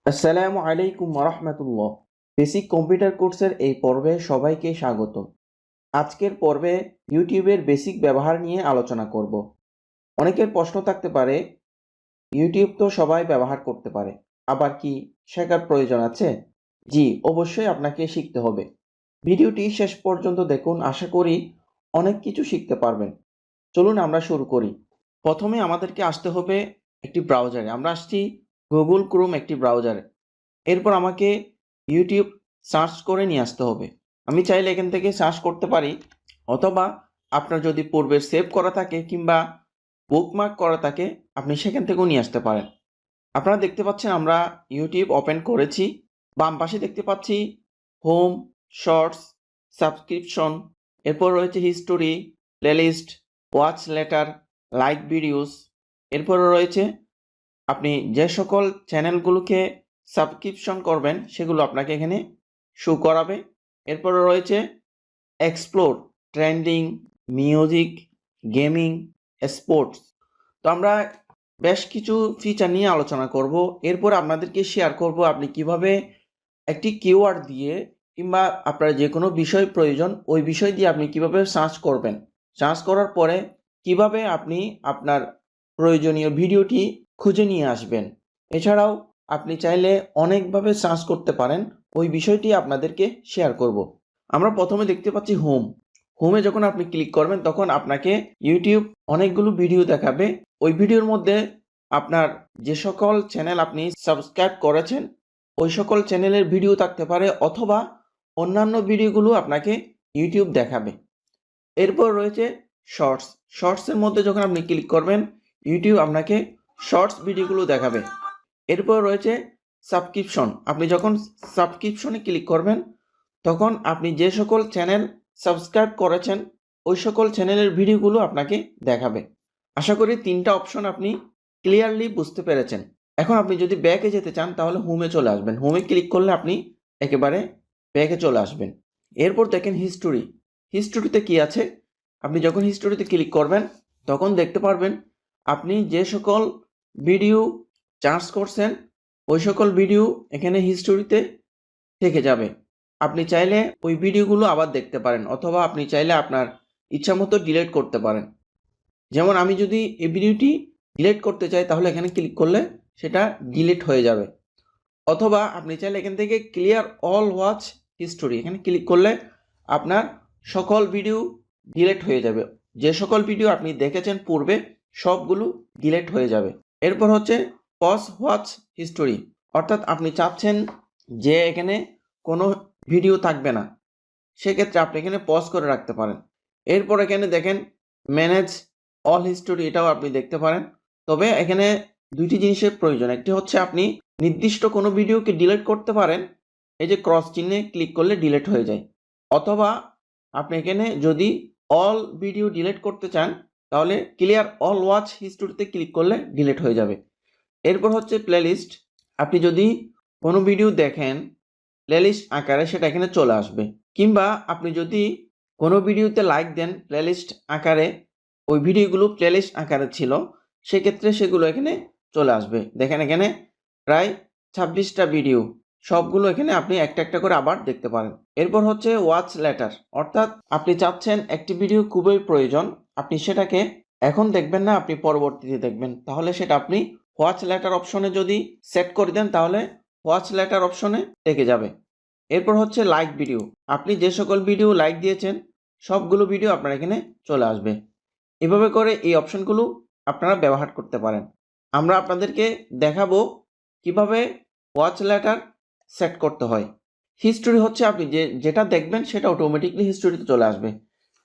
আসসালামু আলাইকুম রহমতুল্লাহ। Basic computer কোর্সের এই পর্বে সবাইকে স্বাগত। আজকের পর্বে ইউটিউবের বেসিক ব্যবহার নিয়ে আলোচনা করব। অনেকের প্রশ্ন থাকতে পারে, ইউটিউব তো সবাই ব্যবহার করতে পারে, আবার কি শেখার প্রয়োজন আছে? জি, অবশ্যই আপনাকে শিখতে হবে। ভিডিওটি শেষ পর্যন্ত দেখুন, আশা করি অনেক কিছু শিখতে পারবেন। চলুন আমরা শুরু করি। প্রথমে আমাদেরকে আসতে হবে একটি ব্রাউজারে। আমরা আসছি গুগল ক্রোম একটি ব্রাউজারে। এরপর আমাকে ইউটিউব সার্চ করে নিয়ে আসতে হবে। আমি চাইলে এখান থেকে সার্চ করতে পারি, অথবা আপনার যদি পূর্বে সেভ করা থাকে কিংবা বুকমার্ক করা থাকে, আপনি সেখান থেকেও নিয়ে আসতে পারেন। আপনারা দেখতে পাচ্ছেন আমরা ইউটিউব ওপেন করেছি। বাম পাশে দেখতে পাচ্ছি হোম, শর্টস, সাবস্ক্রিপশন, এরপর রয়েছে history, playlist, watch later, like videos. এরপর রয়েছে আপনি যে সকল চ্যানেলগুলোকে সাবস্ক্রিপশন করবেন সেগুলো আপনাকে এখানে শো করাবে। এরপরে রয়েছে explore, trending, music, gaming, sports. তো আমরা বেশ কিছু ফিচার নিয়ে আলোচনা করব। এরপর আপনাদেরকে শেয়ার করব আপনি কিভাবে একটি কিওয়ার্ড দিয়ে কিংবা আপনার যে কোনো বিষয় প্রয়োজন ওই বিষয় দিয়ে আপনি কিভাবে সার্চ করবেন। সার্চ করার পরে কিভাবে আপনি আপনার প্রয়োজনীয় ভিডিওটি খুঁজে নিয়ে আসবেন। এছাড়াও আপনি চাইলে অনেকভাবে সার্চ করতে পারেন, ওই বিষয়টি আপনাদেরকে শেয়ার করব। আমরা প্রথমে দেখতে পাচ্ছি হোম। হোমে যখন আপনি ক্লিক করবেন তখন আপনাকে ইউটিউব অনেকগুলো ভিডিও দেখাবে। ওই ভিডিওর মধ্যে আপনার যে সকল চ্যানেল আপনি সাবস্ক্রাইব করেছেন ওই সকল চ্যানেলের ভিডিও থাকতে পারে, অথবা অন্যান্য ভিডিওগুলো আপনাকে ইউটিউব দেখাবে। এরপর রয়েছে শর্টস। শর্টসের মধ্যে যখন আপনি ক্লিক করবেন ইউটিউব আপনাকে শর্টস ভিডিওগুলো দেখাবে। এরপর রয়েছে সাবস্ক্রিপশন। আপনি যখন সাবস্ক্রিপশনে ক্লিক করবেন তখন আপনি যে সকল চ্যানেল সাবস্ক্রাইব করেছেন ওই সকল চ্যানেলের ভিডিওগুলো আপনাকে দেখাবে। আশা করি তিনটা অপশন আপনি ক্লিয়ারলি বুঝতে পেরেছেন। এখন আপনি যদি ব্যাকে যেতে চান তাহলে হোমে চলে আসবেন। হোমে ক্লিক করলে আপনি একেবারে ব্যাকে চলে আসবেন। এরপর দেখেন হিস্টোরি। হিস্টোরিতে কি আছে? আপনি যখন হিস্টোরিতে ক্লিক করবেন তখন দেখতে পারবেন আপনি যে সকল ভিডিও চার্জ করছেন ওই সকল ভিডিও এখানে হিস্টোরিতে থেকে যাবে। আপনি চাইলে ওই ভিডিওগুলো আবার দেখতে পারেন, অথবা আপনি চাইলে আপনার ইচ্ছা মতো ডিলিট করতে পারেন। যেমন আমি যদি এই ভিডিওটি ডিলিট করতে চাই তাহলে এখানে ক্লিক করলে সেটা ডিলিট হয়ে যাবে। অথবা আপনি চাইলে এখান থেকে ক্লিয়ার অল ওয়াচ হিস্টোরি এখানে ক্লিক করলে আপনার সকল ভিডিও ডিলিট হয়ে যাবে। যে সকল ভিডিও আপনি দেখেছেন পূর্বে সবগুলো ডিলিট হয়ে যাবে। এরপর হচ্ছে পজ ওয়াচ হিস্টোরি, অর্থাৎ আপনি চাচ্ছেন যে এখানে কোনো ভিডিও থাকবে না, সেক্ষেত্রে আপনি এখানে পজ করে রাখতে পারেন। এরপর এখানে দেখেন ম্যানেজ অল হিস্টোরি, এটাও আপনি দেখতে পারেন। তবে এখানে দুইটি জিনিসের প্রয়োজন। একটি হচ্ছে আপনি নির্দিষ্ট কোনো ভিডিওকে ডিলিট করতে পারেন, এই যে ক্রস চিহ্নে ক্লিক করলে ডিলিট হয়ে যায়। অথবা আপনি এখানে যদি অল ভিডিও ডিলিট করতে চান তাহলে ক্লিয়ার অল ওয়াচ হিস্টোরিতে ক্লিক করলে ডিলিট হয়ে যাবে। এরপর হচ্ছে প্লেলিস্ট। আপনি যদি কোনো ভিডিও দেখেন প্লেলিস্ট আকারে সেটা এখানে চলে আসবে। কিংবা আপনি যদি কোনো ভিডিওতে লাইক দেন প্লেলিস্ট আকারে, ওই ভিডিওগুলো প্লেলিস্ট আকারে ছিল, সেক্ষেত্রে সেগুলো এখানে চলে আসবে। দেখেন এখানে প্রায় 26টা ভিডিও, সবগুলো এখানে আপনি একটা একটা করে আবার দেখতে পারেন। এরপর হচ্ছে ওয়াচ লেটার, অর্থাৎ আপনি চাচ্ছেন একটি ভিডিও খুবই প্রয়োজন, আপনি সেটাকে এখন দেখবেন না, আপনি পরবর্তীতে দেখবেন, তাহলে সেটা আপনি ওয়াচ লেটার অপশনে যদি সেট করে দেন তাহলে ওয়াচ লেটার অপশনে থেকে যাবে। এরপর হচ্ছে লাইক ভিডিও। আপনি যে সকল ভিডিও লাইক দিয়েছেন সবগুলো ভিডিও আপনার এখানে চলে আসবে। এভাবে করে এই অপশনগুলো আপনারা ব্যবহার করতে পারেন। আমরা আপনাদেরকে দেখাবো কিভাবে ওয়াচ লেটার সেট করতে হয়। হিস্টোরি হচ্ছে আপনি যেটা দেখবেন সেটা অটোমেটিকলি হিস্টোরিতে চলে আসবে।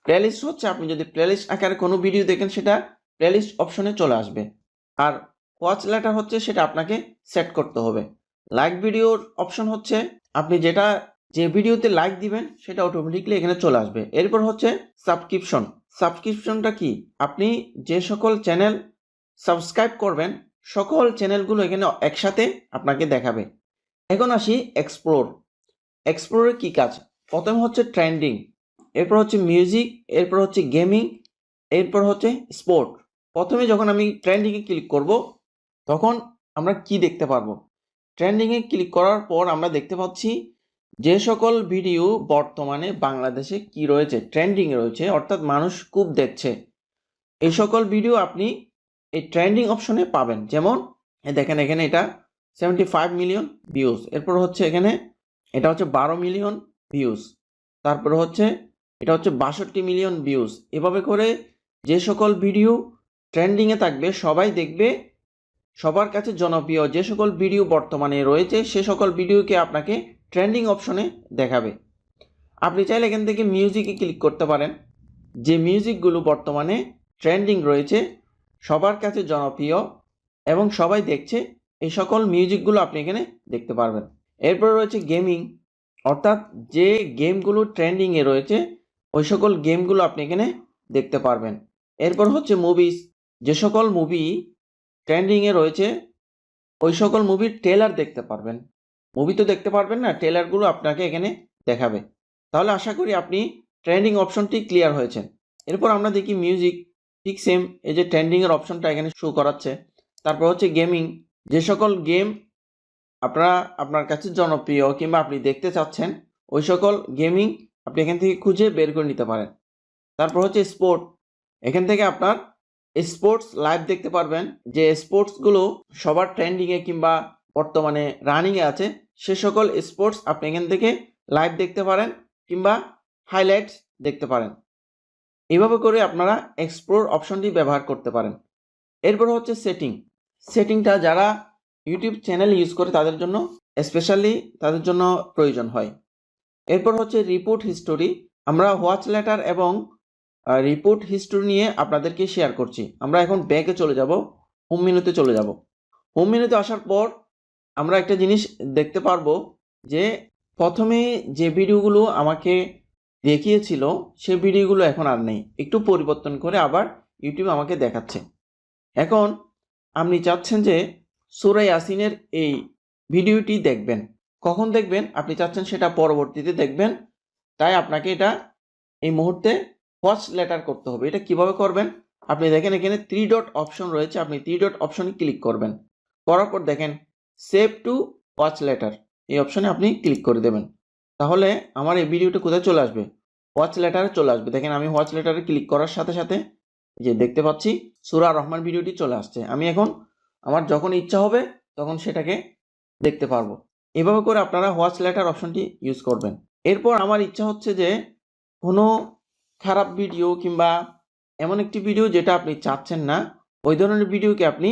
প্লেলিস্ট হচ্ছে আপনি যদি প্লেলিস্ট আকারে কোনো ভিডিও দেখেন সেটা প্লেলিস্ট অপশনে চলে আসবে। আর ওয়াচ লেটার হচ্ছে সেটা আপনাকে সেট করতে হবে। লাইক ভিডিওর অপশন হচ্ছে আপনি যে ভিডিওতে লাইক দিবেন সেটা অটোমেটিকলি এখানে চলে আসবে। এরপর হচ্ছে সাবস্ক্রিপশন। সাবস্ক্রিপশনটা কি? আপনি যে সকল চ্যানেল সাবস্ক্রাইব করবেন সকল চ্যানেলগুলো এখানে একসাথে আপনাকে দেখাবে। এখন আসি এক্সপ্লোর। এক্সপ্লোরের কি কাজ? প্রথমে হচ্ছে ট্রেন্ডিং, এরপর হচ্ছে মিউজিক, এরপর হচ্ছে গেমিং, এরপর হচ্ছে স্পোর্ট। প্রথমে যখন আমি ট্রেন্ডিংয়ে ক্লিক করব তখন আমরা কি দেখতে পারবো? ট্রেন্ডিংয়ে ক্লিক করার পর আমরা দেখতে পাচ্ছি যে সকল ভিডিও বর্তমানে বাংলাদেশে কি রয়েছে, ট্রেন্ডিং রয়েছে, অর্থাৎ মানুষ খুব দেখছে, এই সকল ভিডিও আপনি এই ট্রেন্ডিং অপশনে পাবেন। যেমন দেখেন এখানে এটা 75 মিলিয়ন ভিউজ, এরপর হচ্ছে এখানে এটা হচ্ছে 12 মিলিয়ন ভিউজ, তারপর হচ্ছে এটা হচ্ছে 62 মিলিয়ন ভিউজ। এভাবে করে যে সকল ভিডিও ট্রেন্ডিংয়ে থাকবে, সবাই দেখবে, সবার কাছে জনপ্রিয় যে সকল ভিডিও বর্তমানে রয়েছে সে সকল ভিডিওকে আপনাকে ট্রেন্ডিং অপশনে দেখাবে। আপনি চাইলে এখান থেকে মিউজিকে ক্লিক করতে পারেন, যে মিউজিকগুলো বর্তমানে ট্রেন্ডিং রয়েছে, সবার কাছে জনপ্রিয় এবং সবাই দেখছে, এই সকল মিউজিকগুলো আপনি এখানে দেখতে পারবেন। এরপর রয়েছে গেমিং, অর্থাৎ যে গেমগুলো ট্রেন্ডিংয়ে রয়েছে ওই সকল গেমগুলো আপনি এখানে দেখতে পারবেন। এরপর হচ্ছে মুভিস, যে সকল মুভি ট্রেন্ডিংয়ে রয়েছে ওই সকল মুভির ট্রেলার দেখতে পারবেন। মুভি তো দেখতে পারবেন না, ট্রেলারগুলো আপনাকে এখানে দেখাবে। তাহলে আশা করি আপনি ট্রেন্ডিং অপশনটি ক্লিয়ার হয়েছেন। এরপর আমরা দেখি মিউজিক, ঠিক সেম, এই যে ট্রেন্ডিংয়ের অপশনটা এখানে শো করাচ্ছে। তারপর হচ্ছে গেমিং, যে সকল গেম আপনার কাছে জনপ্রিয় কিংবা আপনি দেখতে চাচ্ছেন ওই সকল গেমিং আপনি এখান থেকে খুঁজে বের করে নিতে পারেন। তারপর হচ্ছে স্পোর্ট, এখান থেকে আপনার স্পোর্টস লাইভ দেখতে পারবেন, যে স্পোর্টসগুলো সবার ট্রেন্ডিংয়ে কিংবা বর্তমানে রানিংয়ে আছে সে সকল স্পোর্টস আপনি এখান থেকে লাইভ দেখতে পারেন কিংবা হাইলাইটস দেখতে পারেন। এভাবে করে আপনারা এক্সপ্লোর অপশনটি ব্যবহার করতে পারেন। এরপর হচ্ছে সেটিংটা যারা ইউটিউব চ্যানেল ইউজ করে তাদের জন্য স্পেশালি তাদের জন্য প্রয়োজন হয়। এরপর হচ্ছে রিপোর্ট হিস্টোরি, আমরা ওয়াচ লেটার এবং রিপোর্ট হিস্টোরি নিয়ে আপনাদেরকে শেয়ার করছি। আমরা এখন ব্যাকে চলে যাব, হোম মেনুতে চলে যাব। হোম মেনুতে আসার পর আমরা একটা জিনিস দেখতে পারবো যে প্রথমে যে ভিডিওগুলো আমাকে দেখিয়েছিল সে ভিডিওগুলো এখন আর নেই, একটু পরিবর্তন করে আবার ইউটিউব আমাকে দেখাচ্ছে। এখন আপনি চাচ্ছেন যে সূরা ইয়াসিনের এই ভিডিওটি দেখবেন, কখন দেখবেন আপনি চাচ্ছেন সেটা পরবর্তীতে দেখবেন, তাই আপনাকে এটা এই মুহূর্তে ওয়াচ লেটার করতে হবে। এটা কিভাবে করবেন, আপনি দেখেন এখানে 3 ডট অপশন রয়েছে, আপনি 3 ডট অপশনে ক্লিক করবেন, করার পর দেখেন সেভ টু ওয়াচ লেটার, এই অপশনে আপনি ক্লিক করে দেবেন। তাহলে আমার এই ভিডিওটা কোথায় চলে আসবে, ওয়াচ লেটারে চলে আসবে। দেখেন আমি ওয়াচ লেটারে ক্লিক করার সাথে সাথে যে দেখতে পাচ্ছি সূরা রহমান ভিডিওটি চলে আসছে। আমি এখন আমার যখন ইচ্ছা হবে তখন সেটাকে দেখতে পারবো। এভাবে করে আপনারা ওয়াচ লেটার অপশনটি ইউজ করবেন। এরপর আমার ইচ্ছা হচ্ছে যে কোনো খারাপ ভিডিও কিংবা এমন একটি ভিডিও যেটা আপনি চাচ্ছেন না, ওই ধরনের ভিডিওকে আপনি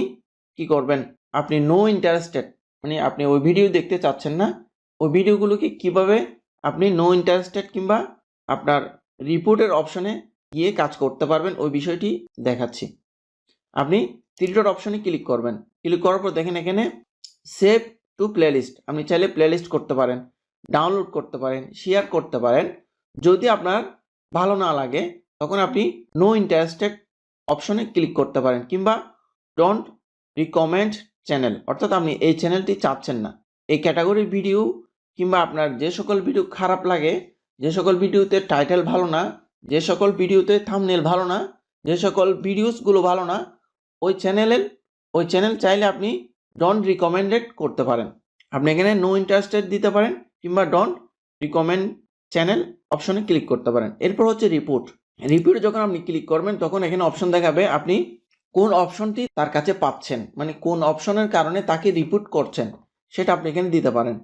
কি করবেন, আপনি নো ইন্টারেস্টেড, মানে আপনি ওই ভিডিও দেখতে চাচ্ছেন না, ওই ভিডিওগুলোকে কিভাবে আপনি নো ইন্টারেস্টেড কিংবা আপনার রিপোর্টের অপশনে গিয়ে কাজ করতে পারবেন ওই বিষয়টি দেখাচ্ছি। আপনি 3 ডট অপশনে ক্লিক করবেন, ক্লিক করার পর দেখেন এখানে সেভ টু প্লেলিস্ট, আপনি চাইলে প্লেলিস্ট করতে পারেন, ডাউনলোড করতে পারেন, শেয়ার করতে পারেন। যদি আপনার ভালো না লাগে তখন আপনি নো ইন্টারেস্টেড অপশনে ক্লিক করতে পারেন কিংবা ডোন্ট রিকমেন্ড চ্যানেল, অর্থাৎ আপনি এই চ্যানেলটি চাচ্ছেন না, এই ক্যাটাগরির ভিডিও কিংবা আপনার যে সকল ভিডিও খারাপ লাগে, যে সকল ভিডিওতে টাইটেল ভালো না, যে সকল ভিডিওতে থাম্বনেল ভালো না, যে সকল ভিডিওসগুলো ভালো না, ওই চ্যানেল চাইলে আপনি ডোন্ট রিকমেন্ডেড করতে পারেন। আপনি এখানে নো ইন্টারেস্টেড দিতে পারেন কিংবা ডোন্ট রিকমেন্ড চ্যানেল অপশনে ক্লিক করতে পারেন। এরপর হচ্ছে রিপোর্ট যখন আপনি ক্লিক করবেন তখন এখানে অপশন দেখাবে আপনি কোন অপশনটি তার কাছে পাচ্ছেন, মানে কোন অপশনের কারণে তাকে রিপোর্ট করছেন সেটা আপনি এখানে দিতে পারেন,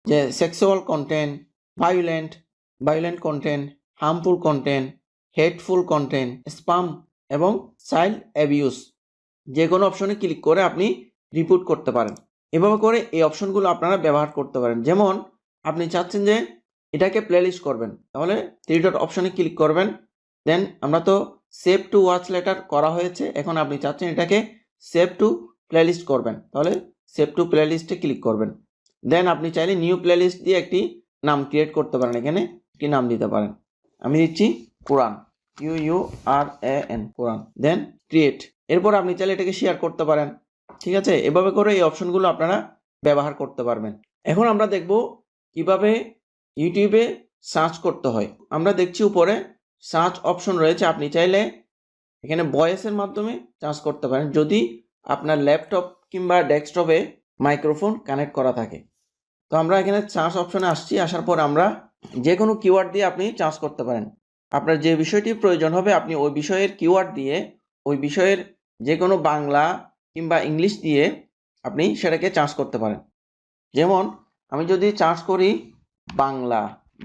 যে sexual content, violent content, harmful content, hateful content, spam এবং চাইল্ড অ্যাবিউজ। যে কোনো অপশনে ক্লিক করে আপনি রিপোর্ট করতে পারেন। এভাবে করে এই অপশনগুলো আপনারা ব্যবহার করতে পারেন। যেমন আপনি চাচ্ছেন যে এটাকে প্লেলিস্ট করবেন, তাহলে 3 ডট অপশনে ক্লিক করবেন, দেন আমরা তো সেভ টু ওয়াচ লেটার করা হয়েছে, এখন আপনি চাচ্ছেন এটাকে সেভ টু প্লেলিস্ট করবেন, তাহলে সেভ টু প্লেলিস্টে ক্লিক করবেন। দেন আপনি চাইলে নিউ প্লেলিস্ট দিয়ে একটি নাম ক্রিয়েট করতে পারেন, এখানে একটি নাম দিতে পারেন, আমি দিচ্ছি কোরআন, QURAN কোরআন, দেন ক্রিয়েট। এরপর আপনি চাইলে এটাকে শেয়ার করতে পারেন। ঠিক আছে, এভাবে করে এই অপশনগুলো আপনারা ব্যবহার করতে পারবেন। এখন আমরা দেখব কিভাবে ইউটিউবে সার্চ করতে হয়। আমরা দেখছি উপরে সার্চ অপশন রয়েছে, আপনি চাইলে এখানে ভয়েসের মাধ্যমে সার্চ করতে পারেন। যদি আপনার ল্যাপটপ কিংবা ডেস্কটপে মাইক্রোফোন কানেক্ট করা থাকে। তো আমরা এখানে চার্জ অপশনে আসছি, আসার পর আমরা যে কোনো কিওয়ার্ড দিয়ে আপনি চার্জ করতে পারেন। আপনার যে বিষয়টি প্রয়োজন হবে আপনি ওই বিষয়ের কিওয়ার্ড দিয়ে ওই বিষয়ের যে কোনো বাংলা কিংবা ইংলিশ দিয়ে আপনি সেটাকে চার্জ করতে পারেন। যেমন আমি যদি চার্জ করি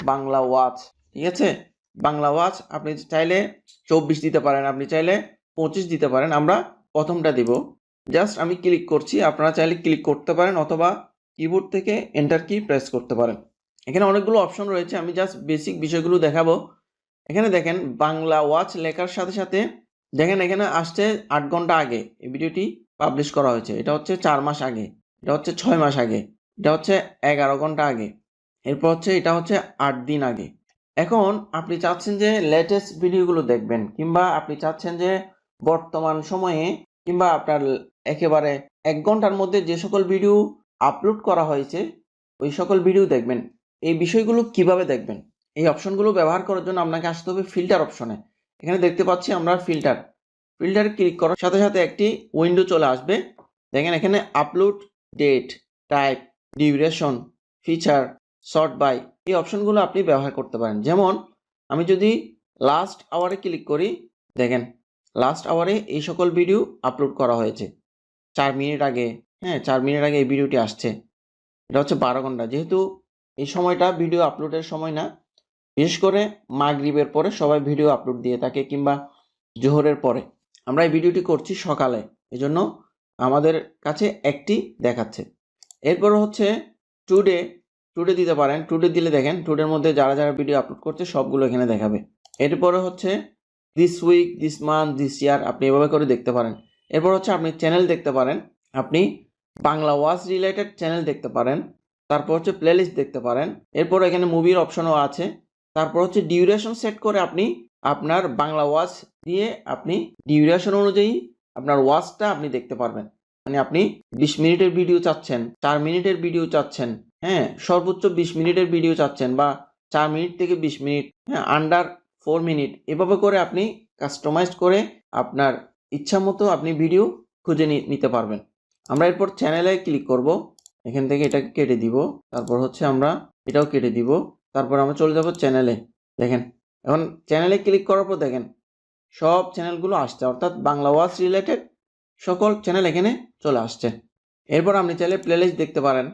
বাংলা ওয়াচ, ঠিক আছে, বাংলা ওয়াচ আপনি চাইলে 24 দিতে পারেন, আপনি চাইলে 25 দিতে পারেন। আমরা প্রথমটা দিব, জাস্ট আমি ক্লিক করছি, আপনারা চাইলে ক্লিক করতে পারেন অথবা কিবোর্ড থেকে এন্টার কি প্রেস করতে পারেন। এখানে অনেকগুলো অপশন রয়েছে, আমি জাস্ট বেসিক বিষয়গুলো দেখাবো। এখানে দেখেন বাংলা ওয়াচ লেখার সাথে সাথে দেখেন এখানে আসছে 8 ঘন্টা আগে এই ভিডিওটি পাবলিশ করা হয়েছে, এটা হচ্ছে 4 মাস আগে, এটা হচ্ছে 6 মাস আগে, এটা হচ্ছে 11 ঘন্টা আগে, এরপর হচ্ছে এটা হচ্ছে 8 দিন আগে। এখন আপনি চাচ্ছেন যে লেটেস্ট ভিডিওগুলো দেখবেন, কিংবা আপনি চাচ্ছেন যে বর্তমান সময়ে কিংবা আপনার একেবারে 1 ঘন্টার মধ্যে যে সকল ভিডিও আপলোড করা হয়েছে ওই সকল ভিডিও দেখবেন। এই বিষয়গুলো কিভাবে দেখবেন? এই অপশনগুলো ব্যবহার করার জন্য আপনাকে আসতে হবে ফিল্টার অপশনে। এখানে দেখতে পাচ্ছি আমরা ফিল্টারে ক্লিক করার সাথে সাথে একটি উইন্ডো চলে আসবে। দেখেন এখানে upload date, type, duration, feature, sort by, এই অপশনগুলো আপনি ব্যবহার করতে পারেন। যেমন আমি যদি লাস্ট আওয়ারে ক্লিক করি, দেখেন লাস্ট আওয়ারে এই সকল ভিডিও আপলোড করা হয়েছে 4 মিনিট আগে। হ্যাঁ, 4 মিনিট আগে এই ভিডিওটি আসছে, এটা হচ্ছে 12 ঘন্টা। যেহেতু এই সময়টা ভিডিও আপলোডের সময় না, বিশেষ করে মাগরিবের পরে সবাই ভিডিও আপলোড দিয়ে থাকে কিংবা জোহরের পরে, আমরা এই ভিডিওটি করছি সকালে, এজন্য আমাদের কাছে একটি দেখাচ্ছে। এরপর হচ্ছে টুডে দিতে পারেন। টুডে দিলে দেখেন টুডের মধ্যে যারা যারা ভিডিও আপলোড করছে সবগুলো এখানে দেখাবে। এরপরে হচ্ছে this week, this month, this year, আপনি এভাবে করে দেখতে পারেন। এরপর হচ্ছে আপনি চ্যানেল দেখতে পারেন, আপনি বাংলা ওয়াচ রিলেটেড চ্যানেল দেখতে পারেন। তারপর হচ্ছে প্লেলিস্ট দেখতে পারেন। এরপর এখানে মুভির অপশনও আছে। তারপর হচ্ছে ডিউরেশন সেট করে আপনি আপনার বাংলা ওয়াচ দিয়ে আপনি ডিউরেশন অনুযায়ী আপনার ওয়াচটা আপনি দেখতে পারবেন। মানে আপনি 20 মিনিটের ভিডিও চাচ্ছেন, 4 মিনিটের ভিডিও চাচ্ছেন, হ্যাঁ সর্বোচ্চ 20 মিনিটের ভিডিও চাচ্ছেন, বা 4 মিনিট থেকে 20 মিনিট, হ্যাঁ আন্ডার 4 মিনিট, এভাবে করে আপনি কাস্টমাইজ করে আপনার ইচ্ছা মতো আপনি ভিডিও খুঁজে নিতে পারবেন। আমরা এরপর চ্যানেলে ক্লিক করব, এখান থেকে এটাকে কেটে দিব, তারপর হচ্ছে আমরা এটাও কেটে দিব, তারপর আমরা চলে যাব চ্যানেলে। দেখেন এখন চ্যানেলে ক্লিক করার পর দেখেন সব চ্যানেলগুলো আসছে, অর্থাৎ বাংলা ওয়াচ রিলেটেড সকল চ্যানেল এখানে চলে আসছে। এরপর আপনি চাইলে প্লেলিস্ট দেখতে পারেন,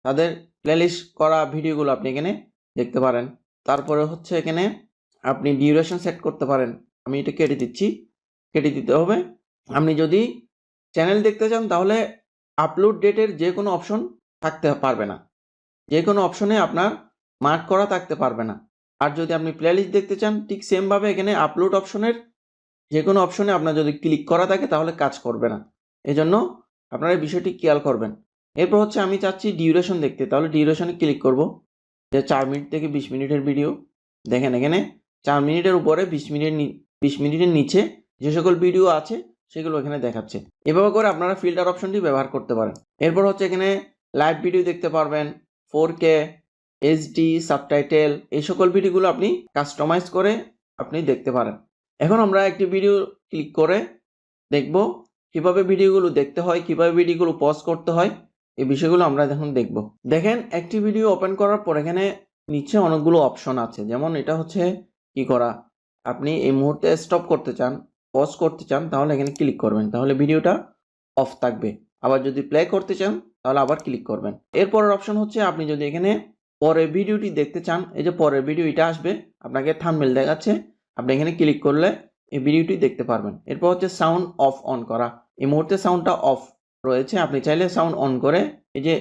তাদের প্লেলিস্ট করা ভিডিওগুলো আপনি এখানে দেখতে পারেন। তারপরে হচ্ছে এখানে আপনি ডিউরেশন সেট করতে পারেন। আমি এটা কেটে দিচ্ছি, কেটে দিতে হবে। আপনি যদি চ্যানেল দেখতে চান তাহলে আপলোড ডেটের যে কোনো অপশন থাকতে পারবে না, যে কোনো অপশনে আপনার মার্ক করা থাকতে পারবে না। আর যদি আপনি প্লেলিস্ট দেখতে চান ঠিক সেমভাবে এখানে আপলোড অপশনের যে কোনো অপশনে আপনার যদি ক্লিক করা থাকে তাহলে কাজ করবে না, এজন্য আপনারা এই বিষয়টি খেয়াল করবেন। এরপর হচ্ছে আমি চাচ্ছি ডিউরেশন দেখতে, তাহলে ডিউরেশনে ক্লিক করব, যে 4 মিনিট থেকে 20 মিনিটের ভিডিও। দেখেন এখানে 4 মিনিটের উপরে 20 মিনিটের নিচে যে সকল ভিডিও আছে সেগুলো এখানে দেখাচ্ছে। এভাবে করে আপনারা ফিল্টার অপশনটি ব্যবহার করতে পারেন। এরপর হচ্ছে এখানে লাইভ ভিডিও দেখতে পারবেন, 4K, HD, সাবটাইটেল, এই সকল ভিডিওগুলো আপনি কাস্টমাইজ করে আপনি দেখতে পারেন। এখন আমরা একটি ভিডিও ক্লিক করে দেখব কিভাবে ভিডিওগুলো দেখতে হয়, কিভাবে ভিডিওগুলো পজ করতে হয়, এই বিষয়গুলো আমরা এখন দেখব। দেখেন একটি ভিডিও ওপেন করার পর এখানে নিচে অনেকগুলো অপশন আছে, যেমন এটা হচ্ছে কি করা, আপনি এই মুহূর্তে স্টপ করতে চান, পজ করতে চান, তাহলে এখানে ক্লিক করবেন, তাহলে ভিডিওটা অফ থাকবে। আবার যদি প্লে করতে চান তাহলে আবার ক্লিক করবেন। এরপরের অপশন হচ্ছে আপনি যদি এখানে পরের ভিডিওটি দেখতে চান, এই যে পরের ভিডিও এটা আসবে, আপনাকে থাম্বনেল দেখাচ্ছে, আপনি এখানে ক্লিক করলে এই ভিডিওটি দেখতে পারবেন। এরপর হচ্ছে সাউন্ড অফ অন করা, এই মুহূর্তে সাউন্ডটা অফ রয়েছে, আপনি চাইলে সাউন্ড অন করে এই যে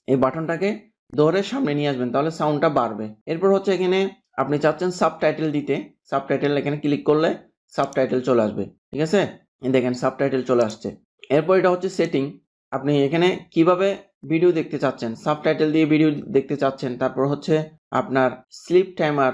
এই বাটনটাকে ধরে সামনে নিয়ে আসবেন, তাহলে সাউন্ডটা বাড়বে। এরপর হচ্ছে এখানে আপনি চাচ্ছেন সাবটাইটেল দিতে, সাবটাইটেল এখানে ক্লিক করলে সাবটাইটেল চলে আসবে, ঠিক আছে, দেখেন সাবটাইটেল চলে আসছে। এরপর এটা হচ্ছে সেটিং, আপনি এখানে কিভাবে ভিডিও দেখতে চাচ্ছেন, সাবটাইটেল দিয়ে ভিডিও দেখতে চাচ্ছেন, তারপর হচ্ছে আপনার স্লিপ টাইমার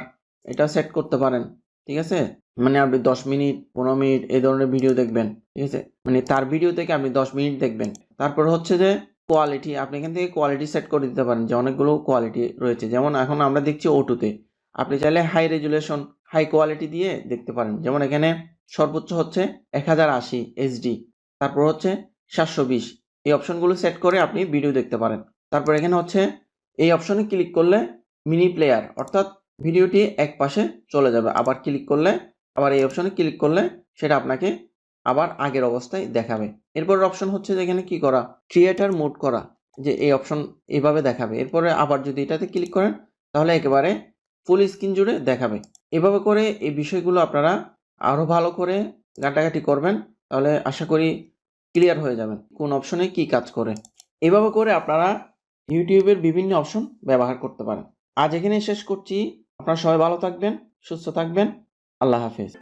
এটা সেট করতে পারেন, ঠিক আছে, মানে আপনি 10 মিনিট 15 মিনিট এই ধরনের ভিডিও দেখবেন, ঠিক আছে, মানে তার ভিডিও থেকে আপনি 10 মিনিট দেখবেন। তারপর হচ্ছে যে কোয়ালিটি, আপনি এখান থেকে কোয়ালিটি সেট করে দিতে পারেন, যে অনেকগুলো কোয়ালিটি রয়েছে, যেমন এখন আমরা দেখছি O2-তে, আপনি চাইলে হাই রেজুলেশন হাই কোয়ালিটি দিয়ে দেখতে পারেন, যেমন এখানে সর্বোচ্চ হচ্ছে 1080 HD, তারপর হচ্ছে 720, এই অপশনগুলো সেট করে আপনি ভিডিও দেখতে পারেন। তারপর এখানে হচ্ছে এই অপশনে ক্লিক করলে মিনি প্লেয়ার, অর্থাৎ ভিডিওটি এক পাশে চলে যাবে। আবার ক্লিক করলে, আবার এই অপশনে ক্লিক করলে সেটা আপনাকে আবার আগের অবস্থায় দেখাবে। এরপরের অপশন হচ্ছে যে এখানে কি করা, ক্রিয়েটর মোড করা, যে এই অপশন এইভাবে দেখাবে। এরপরে আবার যদি এটাতে ক্লিক করেন তাহলে একেবারে ফুল স্ক্রিন জুড়ে দেখাবে। এভাবে করে এই বিষয়গুলো আপনারা আরও ভালো করে ঘাটাঘাটি করবেন, তাহলে আশা করি ক্লিয়ার হয়ে যাবেন কোন অপশনে কি কাজ করে। এভাবে করে আপনারা ইউটিউবের বিভিন্ন অপশন ব্যবহার করতে পারেন। আজ এখানে শেষ করছি। আপনারা সবাই ভালো থাকবেন, সুস্থ থাকবেন। আল্লাহ হাফেজ।